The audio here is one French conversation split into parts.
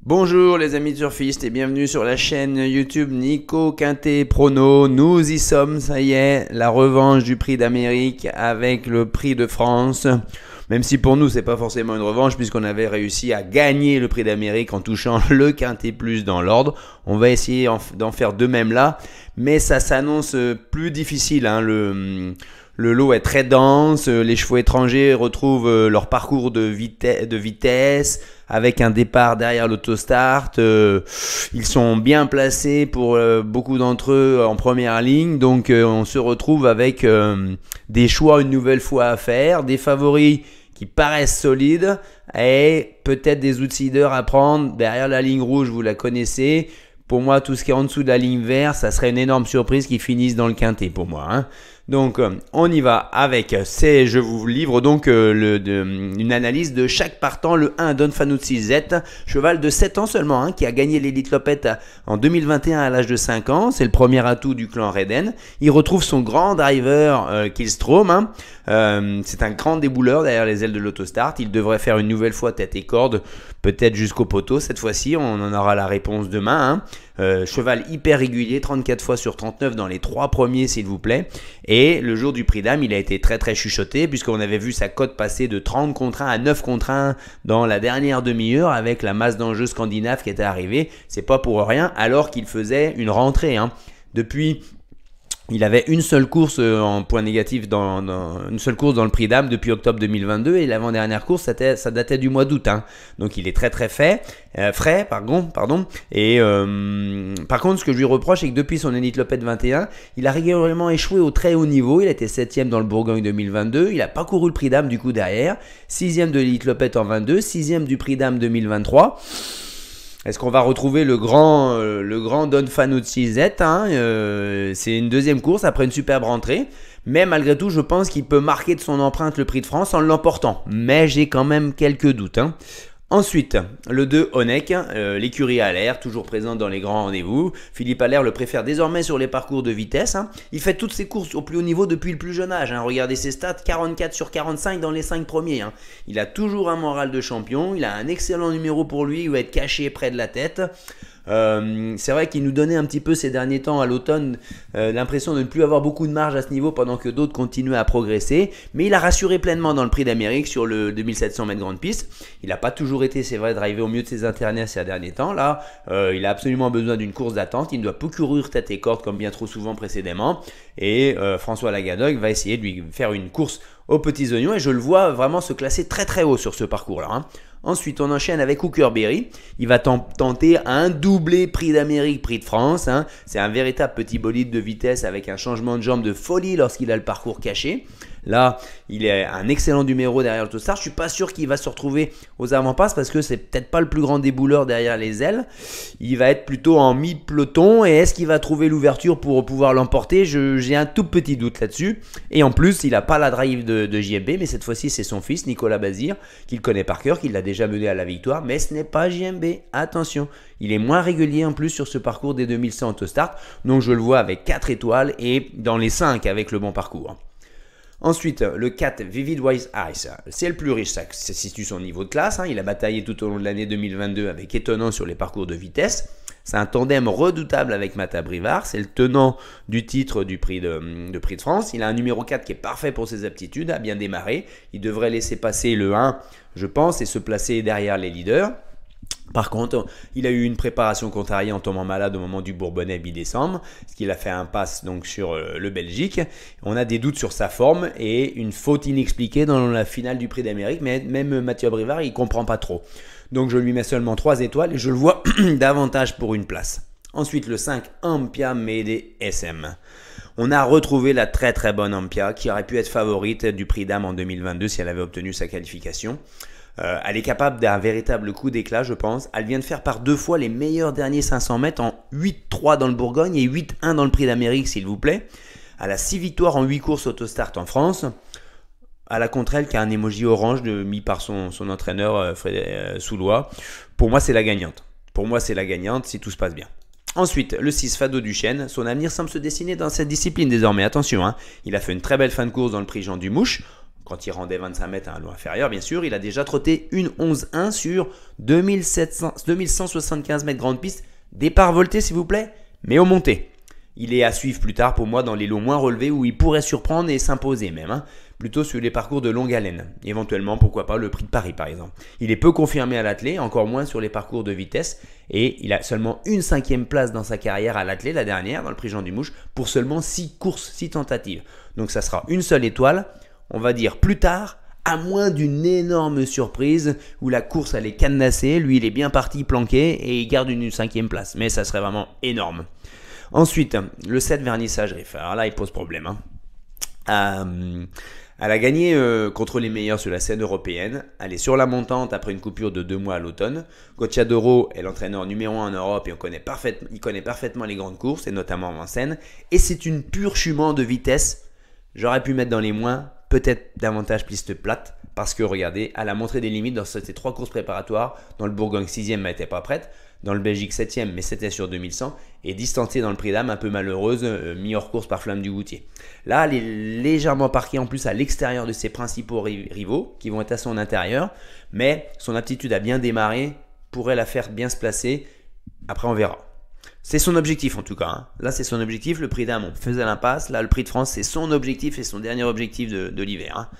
Bonjour les amis surfistes et bienvenue sur la chaîne YouTube Nico Quintet Prono. Nous y sommes, ça y est, la revanche du prix d'Amérique avec le prix de France. Même si pour nous c'est pas forcément une revanche puisqu'on avait réussi à gagner le prix d'Amérique en touchant le Quintet Plus dans l'ordre. On va essayer d'en faire de même là, mais ça s'annonce plus difficile, hein. Le lot est très dense, les chevaux étrangers retrouvent leur parcours de vitesse avec un départ derrière l'autostart. Ils sont bien placés pour beaucoup d'entre eux en première ligne, donc on se retrouve avec des choix une nouvelle fois à faire, des favoris qui paraissent solides et peut-être des outsiders à prendre derrière la ligne rouge, vous la connaissez. Pour moi, tout ce qui est en dessous de la ligne verte, ça serait une énorme surprise qu'ils finissent dans le quintet pour moi, hein. Donc, on y va avec, je vous livre donc une analyse de chaque partant. Le 1, Don Fanucci Z, cheval de 7 ans seulement, hein, qui a gagné l'Elite Lopette en 2021 à l'âge de 5 ans. C'est le premier atout du clan Reden. Il retrouve son grand driver Killstrom, hein. C'est un grand débouleur derrière les ailes de l'autostart. Il devrait faire une nouvelle fois tête et corde, peut-être jusqu'au poteau cette fois-ci. On en aura la réponse demain, hein. Cheval hyper régulier, 34 fois sur 39 dans les 3 premiers s'il vous plaît. Et le jour du prix d'âme, il a été très très chuchoté puisqu'on avait vu sa cote passer de 30 contre 1 à 9 contre 1 dans la dernière demi-heure avec la masse d'enjeux scandinave qui était arrivée. C'est pas pour rien alors qu'il faisait une rentrée, hein. Depuis, il avait une seule course en point négatif une seule course dans le prix d'âme depuis octobre 2022 et l'avant-dernière course ça datait du mois d'août, hein. Donc il est très très frais, pardon. Et par contre ce que je lui reproche c'est que depuis son Elite Lopette 21, il a régulièrement échoué au très haut niveau. Il a été 7ème dans le Bourgogne 2022, il n'a pas couru le prix d'âme du coup derrière, 6ème de l'Elite Lopette en 22, 6ème du prix d'âme 2023. Est-ce qu'on va retrouver le grand Don Fanucci Z, hein. C'est une deuxième course après une superbe rentrée. Mais malgré tout, je pense qu'il peut marquer de son empreinte le prix de France en l'emportant. Mais j'ai quand même quelques doutes, hein. Ensuite, le 2, Honeck, l'écurie Allaire, toujours présente dans les grands rendez-vous. Philippe Allaire le préfère désormais sur les parcours de vitesse, hein. Il fait toutes ses courses au plus haut niveau depuis le plus jeune âge, hein. Regardez ses stats, 44 sur 45 dans les 5 premiers, hein. Il a toujours un moral de champion, il a un excellent numéro pour lui, il va être caché près de la tête. C'est vrai qu'il nous donnait un petit peu ces derniers temps à l'automne l'impression de ne plus avoir beaucoup de marge à ce niveau pendant que d'autres continuaient à progresser, mais il a rassuré pleinement dans le prix d'Amérique sur le 2700 mètres grande piste. Il n'a pas toujours été, c'est vrai, drivé au mieux de ses intérieurs ces derniers temps. Là, il a absolument besoin d'une course d'attente. Il ne doit plus courir tête et corde comme bien trop souvent précédemment, et François Lagadogue va essayer de lui faire une course aux petits oignons et je le vois vraiment se classer très très haut sur ce parcours là, hein. Ensuite, on enchaîne avec Hooker Berry. Il va tenter un doublé prix d'Amérique, prix de France, hein. C'est un véritable petit bolide de vitesse avec un changement de jambe de folie lorsqu'il a le parcours caché. Là, il est un excellent numéro derrière l'autostart. Je suis pas sûr qu'il va se retrouver aux avant-passes parce que c'est peut-être pas le plus grand débouleur derrière les ailes. Il va être plutôt en mi-peloton et est-ce qu'il va trouver l'ouverture pour pouvoir l'emporter? J'ai un tout petit doute là-dessus. Et en plus, il n'a pas la drive de JMB, mais cette fois-ci, c'est son fils Nicolas Bazir qu'il connaît par cœur, qui l'a déjà mené à la victoire. Mais ce n'est pas JMB, attention. Il est moins régulier en plus sur ce parcours des 2100 autostart. Donc je le vois avec 4 étoiles et dans les 5 avec le bon parcours. Ensuite, le 4, Vivid Wise Eyes, c'est le plus riche, ça situe son niveau de classe, hein. Il a bataillé tout au long de l'année 2022 avec étonnant sur les parcours de vitesse. C'est un tandem redoutable avec Mata Brivard, c'est le tenant du titre du prix de France. Il a un numéro 4 qui est parfait pour ses aptitudes, a bien démarré. Il devrait laisser passer le 1, je pense, et se placer derrière les leaders. Par contre, il a eu une préparation contrariée en tombant malade au moment du Bourbonnais mi-décembre, ce qui a fait un pass donc sur le Belgique. On a des doutes sur sa forme et une faute inexpliquée dans la finale du Prix d'Amérique, mais même Mathieu Brivard, il ne comprend pas trop. Donc je lui mets seulement 3 étoiles et je le vois davantage pour une place. Ensuite, le 5, Ampia Mede SM. On a retrouvé la très très bonne Ampia qui aurait pu être favorite du Prix d'Âme en 2022 si elle avait obtenu sa qualification. Elle est capable d'un véritable coup d'éclat, je pense. Elle vient de faire par 2 fois les meilleurs derniers 500 mètres en 8-3 dans le Bourgogne et 8-1 dans le Prix d'Amérique, s'il vous plaît. Elle a 6 victoires en 8 courses autostart en France. À la contre elle qui a un emoji orange mis par son entraîneur Soulois. Pour moi, c'est la gagnante. Pour moi, c'est la gagnante si tout se passe bien. Ensuite, le 6, Fado Duchesne. Son avenir semble se dessiner dans cette discipline désormais. Attention, hein. Il a fait une très belle fin de course dans le prix Jean Dumouche. quand il rendait 25 mètres à un lot inférieur, bien sûr. Il a déjà trotté une 11-1 sur 2175 mètres grande piste. Départ volté, s'il vous plaît, mais au monté. Il est à suivre plus tard pour moi dans les lots moins relevés où il pourrait surprendre et s'imposer même, hein, plutôt sur les parcours de longue haleine. Éventuellement, pourquoi pas le prix de Paris par exemple. Il est peu confirmé à l'athlé, encore moins sur les parcours de vitesse, et il a seulement une 5e place dans sa carrière à l'athlé, la dernière, dans le prix Jean Dumouche, pour seulement 6 courses, 6 tentatives. Donc ça sera une seule étoile, on va dire plus tard, à moins d'une énorme surprise où la course elle est cadenassée, lui il est bien parti planqué et il garde une 5e place, mais ça serait vraiment énorme. Ensuite, le 7 vernissage Riff. Alors là, il pose problème. Elle a gagné contre les meilleurs sur la scène européenne. Elle est sur la montante après une coupure de 2 mois à l'automne. Gocciadoro est l'entraîneur numéro 1 en Europe et il connaît parfaitement les grandes courses, et notamment Vincennes. Et c'est une pure jument de vitesse. J'aurais pu mettre dans les moins, peut-être davantage piste plate. Parce que regardez, elle a montré des limites dans ces 3 courses préparatoires. Dans le Bourgogne, 6e, elle n'était pas prête. Dans le Belgique 7e, mais c'était sur 2100, et distancée dans le Prix d'Âme, un peu malheureuse, mis hors course par Flamme du Goutier. Là, elle est légèrement parquée en plus à l'extérieur de ses principaux rivaux, qui vont être à son intérieur, mais son aptitude à bien démarrer pourrait la faire bien se placer. Après, on verra. C'est son objectif en tout cas. Hein. Là, c'est son objectif. Le Prix d'Âme, on faisait l'impasse. Là, le Prix de France, c'est son objectif et son dernier objectif de l'hiver, hein.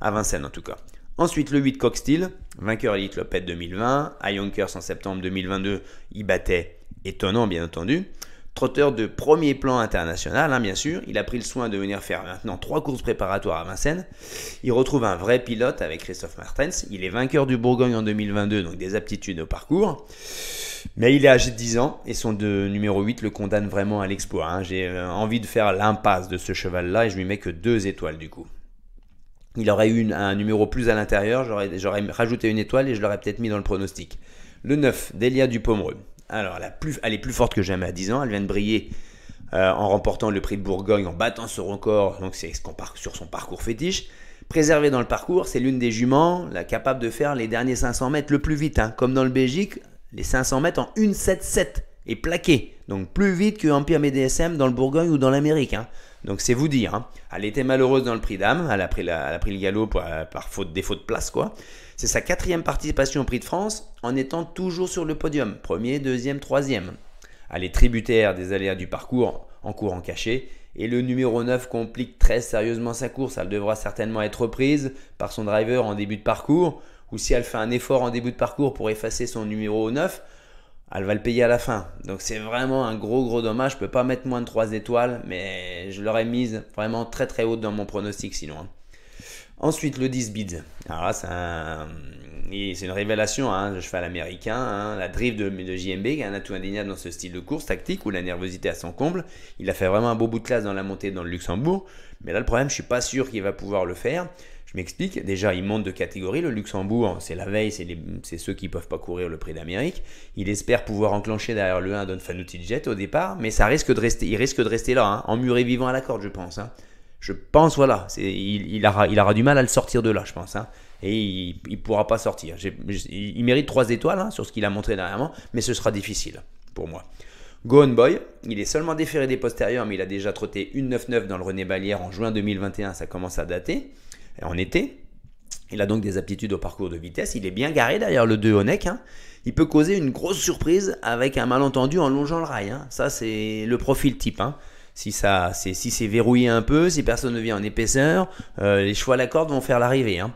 À Vincennes en tout cas. Ensuite, le 8 Cocksteel, vainqueur Elite Lopette 2020. À Yonkers en septembre 2022, il battait étonnant, bien entendu. Trotteur de premier plan international, hein, bien sûr. Il a pris le soin de venir faire maintenant 3 courses préparatoires à Vincennes. Il retrouve un vrai pilote avec Christophe Martens. Il est vainqueur du Bourgogne en 2022, donc des aptitudes au parcours. Mais il est âgé de 10 ans et son numéro 8 le condamne vraiment à l'exploit. Hein. J'ai envie de faire l'impasse de ce cheval-là et je lui mets que 2 étoiles du coup. Il aurait eu un numéro plus à l'intérieur, j'aurais rajouté une étoile et je l'aurais peut-être mis dans le pronostic. Le 9, Delia Dupomereux. Alors, elle est plus forte que jamais à 10 ans. Elle vient de briller en remportant le prix de Bourgogne, en battant ce record. Donc, c'est sur son parcours fétiche. Préservée dans le parcours, c'est l'une des juments capable de faire les derniers 500 mètres le plus vite. Hein. Comme dans le Belgique, les 500 mètres en 1,77 et plaqué. Donc, plus vite que Empire MDSM dans le Bourgogne ou dans l'Amérique. Hein. Donc c'est vous dire, hein. Elle était malheureuse dans le prix d'âme, elle a pris le galop par défaut de place quoi. C'est sa 4e participation au prix de France en étant toujours sur le podium, 1er, 2e, 3e. Elle est tributaire des aléas du parcours en courant caché et le numéro 9 complique très sérieusement sa course. Elle devra certainement être reprise par son driver en début de parcours ou si elle fait un effort en début de parcours pour effacer son numéro 9, elle va le payer à la fin. Donc c'est vraiment un gros dommage. Je ne peux pas mettre moins de 3 étoiles, mais je l'aurais mise vraiment très très haute dans mon pronostic sinon. Hein. Ensuite, le 10 Bids. Alors là, c'est une révélation, hein, le cheval américain. Hein, la drift de JMB, qui est un atout indéniable dans ce style de course tactique où la nervosité à son comble. Il a fait vraiment un beau bout de classe dans la montée dans le Luxembourg. Mais là, le problème, je ne suis pas sûr qu'il va pouvoir le faire. Je m'explique, déjà il monte de catégorie, le Luxembourg c'est la veille, c'est ceux qui ne peuvent pas courir le prix d'Amérique. Il espère pouvoir enclencher derrière le 1 Don Fanucci Jet au départ, mais il risque de rester là, hein, emmuré vivant à la corde je pense. Hein. Je pense voilà, il aura du mal à le sortir de là je pense. Hein, et il ne pourra pas sortir. Il mérite 3 étoiles hein, sur ce qu'il a montré dernièrement, mais ce sera difficile pour moi. Go On Boy, il est seulement déféré des postérieurs, mais il a déjà trotté une 9-9 dans le René Ballière en juin 2021, ça commence à dater. En été, il a donc des aptitudes au parcours de vitesse. Il est bien garé derrière le 2 Honeck. Hein. Il peut causer une grosse surprise avec un malentendu en longeant le rail. Hein. Ça, c'est le profil type. Hein. Si c'est verrouillé un peu, si personne ne vient en épaisseur, les chevaux à la corde vont faire l'arrivée. Hein.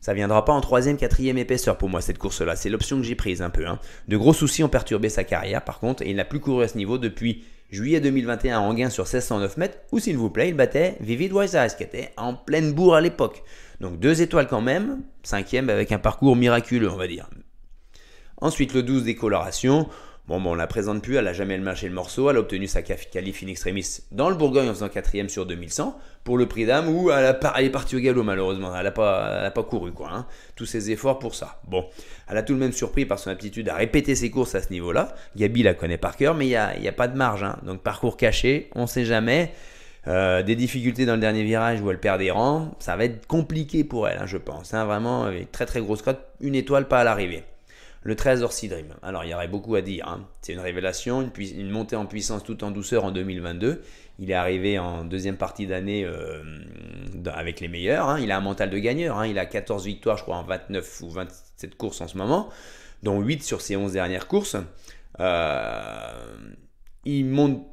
Ça ne viendra pas en 3e, 4e épaisseur pour moi cette course-là. C'est l'option que j'ai prise un peu. Hein. De gros soucis ont perturbé sa carrière par contre et il n'a plus couru à ce niveau depuis juillet 2021 à Anguin sur 1609 mètres où s'il vous plaît il battait Vivid Wise Eyes qui était en pleine bourre à l'époque. Donc 2 étoiles quand même, 5e avec un parcours miraculeux on va dire. Ensuite le 12 Décoloration. Bon, on ne la présente plus, elle n'a jamais marché le morceau, elle a obtenu sa qualif in extremis dans le Bourgogne en faisant 4e sur 2100 pour le prix d'âme où elle est partie au galop malheureusement, elle n'a pas couru quoi, hein. Tous ses efforts pour ça. Bon, elle a tout de même surpris par son aptitude à répéter ses courses à ce niveau-là, Gabi la connaît par cœur mais il n'y a pas de marge, hein. Donc parcours caché, on ne sait jamais, des difficultés dans le dernier virage où elle perd des rangs, ça va être compliqué pour elle hein, je pense, hein. Vraiment très très grosse cote, 1 étoile pas à l'arrivée. Le 13 Orsi Dream. Alors, il y aurait beaucoup à dire, hein. C'est une révélation, une montée en puissance tout en douceur en 2022. Il est arrivé en deuxième partie d'année avec les meilleurs, hein. Il a un mental de gagneur, hein. Il a 14 victoires, je crois, en 29 ou 27 courses en ce moment, dont 8 sur ses 11 dernières courses. Il monte,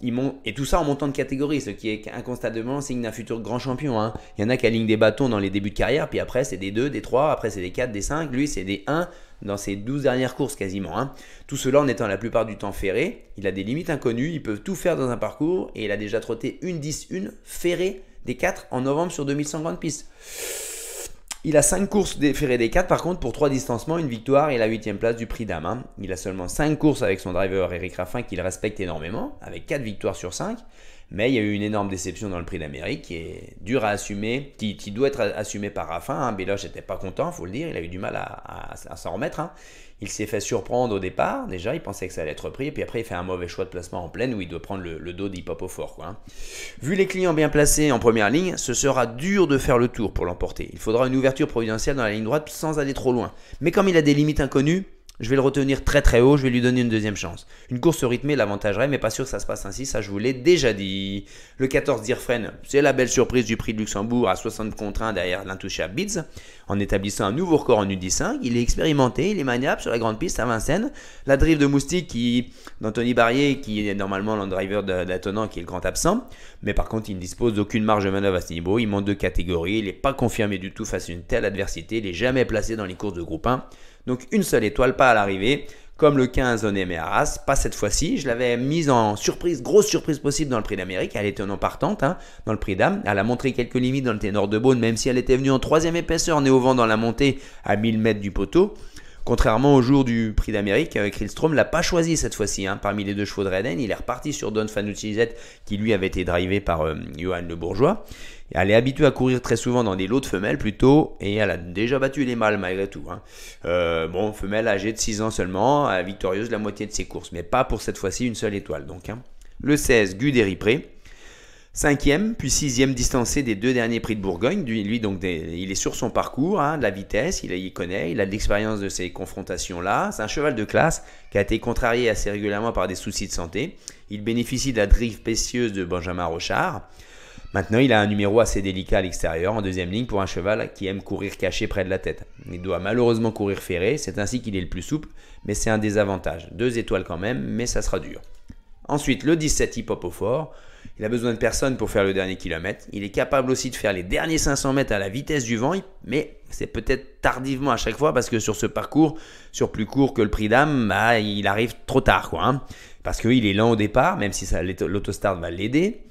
et tout ça en montant de catégorie, ce qui est incontestablement signe d'un futur grand champion, hein. Il y en a qui alignent des bâtons dans les débuts de carrière, puis après c'est des 2, des 3, après c'est des 4, des 5. Lui, c'est des 1 dans ses 12 dernières courses quasiment, hein. Tout cela en étant la plupart du temps ferré. Il a des limites inconnues, il peut tout faire dans un parcours, et il a déjà trotté une 10-1 ferré des 4 en novembre sur 2150 pistes. Il a 5 courses ferrées des 4 par contre pour 3 distancements, une victoire et la 8e place du prix d'âme, hein. Il a seulement 5 courses avec son driver Eric Raffin qu'il respecte énormément, avec 4 victoires sur 5. Mais il y a eu une énorme déception dans le prix d'Amérique qui est dure à assumer, qui doit être assumée par Raffin, hein. Beloche n'était pas content, il faut le dire, il a eu du mal à s'en remettre, hein. Il s'est fait surprendre au départ, déjà, il pensait que ça allait être repris, et puis après il fait un mauvais choix de placement en pleine où il doit prendre le dos d'Hip Hop au fort, quoi, hein. Vu les clients bien placés en première ligne, ce sera dur de faire le tour pour l'emporter. Il faudra une ouverture providentielle dans la ligne droite sans aller trop loin. Mais comme il a des limites inconnues, je vais le retenir très très haut, je vais lui donner une deuxième chance. Une course rythmée l'avantagerait, mais pas sûr que ça se passe ainsi, ça je vous l'ai déjà dit. Le 14 Dirfren, c'est la belle surprise du prix de Luxembourg à 60 contre 1 derrière l'intouchable Bids. En établissant un nouveau record en U15, il est expérimenté, il est maniable sur la grande piste à Vincennes. La drive de Moustique d'Anthony Barrier, qui est normalement le driver d'Attenant, qui est le grand absent. Mais par contre, il ne dispose d'aucune marge de manœuvre à ce niveau, il monte de catégorie, il n'est pas confirmé du tout face à une telle adversité, il n'est jamais placé dans les courses de groupe 1. Donc une seule étoile, pas à l'arrivée, comme le 15 Onémé Arras, pas cette fois-ci. Je l'avais mise en surprise, grosse surprise possible dans le prix d'Amérique. Elle était non partante, hein, dans le prix d'âme. Elle a montré quelques limites dans le ténor de Beaune, même si elle était venue en 3e épaisseur, nez au vent dans la montée à 1000 mètres du poteau. Contrairement au jour du prix d'Amérique, Krillstrom ne l'a pas choisi cette fois-ci, hein. Parmi les 2 chevaux de Reden, il est reparti sur Don Fanucci qui lui avait été drivé par Johan Le Bourgeois. Elle est habituée à courir très souvent dans des lots de femelles plutôt, et elle a déjà battu les mâles malgré tout, hein. Femelle âgée de 6 ans seulement, victorieuse la moitié de ses courses, mais pas pour cette fois-ci une seule étoile donc, hein. Le 16, Guderipré, 5e puis 6e distancé des 2 derniers prix de Bourgogne. Lui donc il est sur son parcours, hein, de la vitesse, il connaît, il a de l'expérience de ces confrontations-là. C'est un cheval de classe qui a été contrarié assez régulièrement par des soucis de santé. Il bénéficie de la drive précieuse de Benjamin Rochard. Maintenant, il a un numéro assez délicat à l'extérieur, en 2e ligne, pour un cheval qui aime courir caché près de la tête. Il doit malheureusement courir ferré, c'est ainsi qu'il est le plus souple, mais c'est un désavantage. 2 étoiles quand même, mais ça sera dur. Ensuite, le 17 Hip Hop au fort. Il a besoin de personne pour faire le dernier kilomètre. Il est capable aussi de faire les derniers 500 mètres à la vitesse du vent, mais c'est peut-être tardivement à chaque fois parce que sur ce parcours, sur plus court que le prix d'âme, il arrive trop tard, quoi, hein. Parce qu'il est lent au départ, même si l'autostart va l'aider.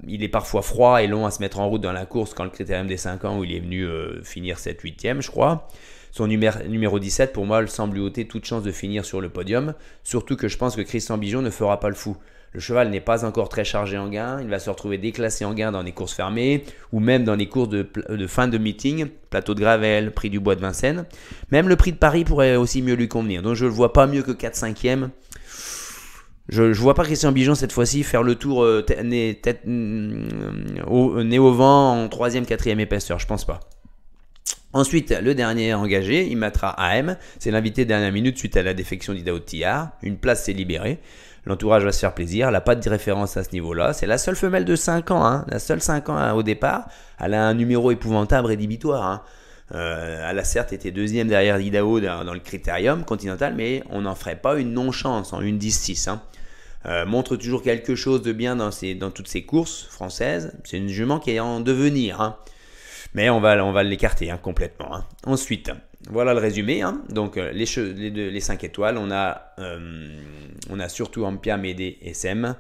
Il est parfois froid et long à se mettre en route dans la course quand le critérium des 5 ans où il est venu finir 7-8e, je crois. Son numéro 17, pour moi, semble lui ôter toute chance de finir sur le podium. Surtout que je pense que Christian Bijon ne fera pas le fou. Le cheval n'est pas encore très chargé en gain. Il va se retrouver déclassé en gain dans des courses fermées ou même dans les courses de fin de meeting, plateau de Gravel, prix du Bois de Vincennes. Même le prix de Paris pourrait aussi mieux lui convenir. Donc je ne le vois pas mieux que 4-5e. Je ne vois pas Christian Bijon cette fois-ci faire le tour nez au vent en 3e, 4e épaisseur. Je pense pas. Ensuite, le dernier engagé, il mettra AM. C'est l'invité de dernière minute suite à la défection d'Idaho Tillard. Une place s'est libérée. L'entourage va se faire plaisir. Elle n'a pas de référence à ce niveau-là. C'est la seule femelle de 5 ans. Hein. La seule 5 ans, hein, au départ. Elle a un numéro épouvantable rédhibitoire, hein. Elle a certes été 2e derrière Idaho dans le critérium continental, mais on n'en ferait pas une non-chance en une 10-6. Hein. Montre toujours quelque chose de bien dans toutes ces courses françaises. C'est une jument qui est en devenir, hein. Mais on va l'écarter, hein, complètement, hein. Ensuite, voilà le résumé, hein. Donc les 5 étoiles, on a surtout Ampia, Médée et SM.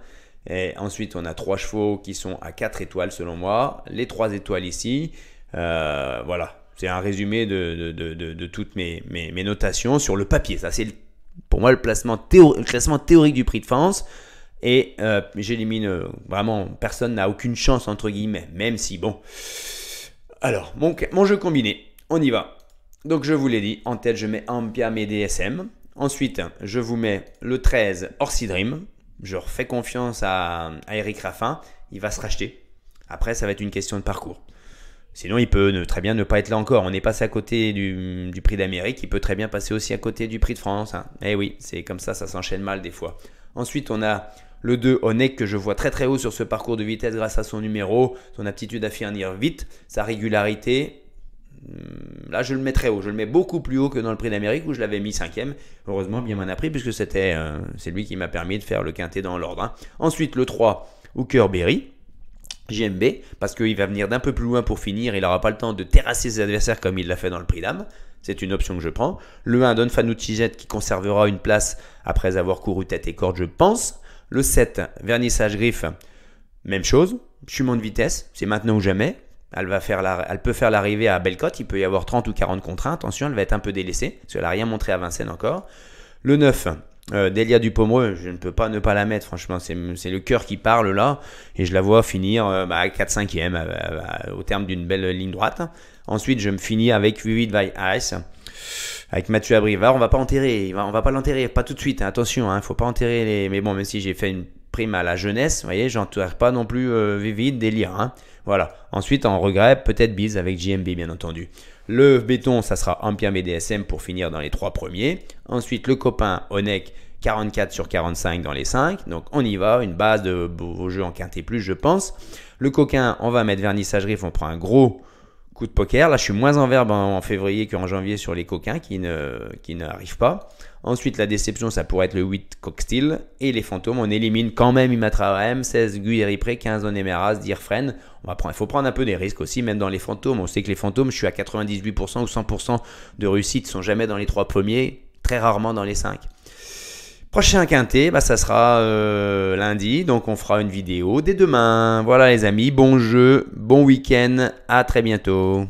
Et ensuite, on a 3 chevaux qui sont à 4 étoiles selon moi. Les 3 étoiles ici. Voilà, c'est un résumé de toutes mes notations sur le papier. Ça, c'est pour moi le classement théorique du Prix de France. Et j'élimine vraiment, personne n'a aucune chance entre guillemets, même si bon. Alors, mon jeu combiné, on y va. Donc je vous l'ai dit, en tête je mets Ampia, Médée, SM. Ensuite, je vous mets le 13 Orsi Dream. Je refais confiance à Eric Raffin, il va se racheter. Après, ça va être une question de parcours. Sinon, il peut très bien ne pas être là encore. On est passé à côté du prix d'Amérique. Il peut très bien passer aussi à côté du prix de France, hein. Eh oui, c'est comme ça s'enchaîne mal des fois. Ensuite, on a le 2, Onek, que je vois très très haut sur ce parcours de vitesse grâce à son numéro, son aptitude à finir vite, sa régularité. Là, je le mets très haut. Je le mets beaucoup plus haut que dans le prix d'Amérique où je l'avais mis 5e. Heureusement, bien m'en a pris puisque c'est lui qui m'a permis de faire le quintet dans l'ordre, hein. Ensuite, le 3, Hooker Berry. JMB, parce qu'il va venir d'un peu plus loin pour finir, il n'aura pas le temps de terrasser ses adversaires comme il l'a fait dans le prix d'âme. C'est une option que je prends. Le 1, Don Fanucci Jet, qui conservera une place après avoir couru tête et corde, je pense. Le 7, Vernissage Griffe, même chose. Jument de vitesse, c'est maintenant ou jamais. Elle peut faire l'arrivée à Bellecote, il peut y avoir 30 ou 40 contre 1. Attention, elle va être un peu délaissée, parce qu'elle n'a rien montré à Vincennes encore. Le 9, Delia Dupomereux, je ne peux pas ne pas la mettre, franchement, c'est le cœur qui parle là, et je la vois finir à 4-5e au terme d'une belle ligne droite. Ensuite, je me finis avec Vivid by Ice, avec Mathieu Abrivard. On va pas l'enterrer, pas tout de suite, hein, attention, hein, faut pas enterrer mais bon, même si j'ai fait une prime à la jeunesse, vous voyez, j'enterre pas non plus Vivid, Delia, hein. Voilà. Ensuite, en regret, peut-être Bise avec JMB, bien entendu. Le béton, ça sera Empire BDSM pour finir dans les 3 premiers. Ensuite, le copain Onek, 44 sur 45 dans les 5. Donc, on y va. Une base de beaux jeux en quintet plus, je pense. Le coquin, on va mettre Vernissage Griffe. On prend un gros coup de poker. Là, je suis moins en verbe en février qu'en janvier sur les coquins qui n'arrivent pas. Ensuite, la déception, ça pourrait être le 8 Cocksteel. Et les fantômes, on élimine quand même Imatra AM, 16 Guy-Ripré, 15 Onemeras, Dirfren. Il faut prendre un peu des risques aussi, même dans les fantômes. On sait que les fantômes, je suis à 98% ou 100% de réussite, ne sont jamais dans les 3 premiers, très rarement dans les 5. Prochain quintet, ça sera lundi, donc on fera une vidéo dès demain. Voilà les amis, bon jeu, bon week-end, à très bientôt.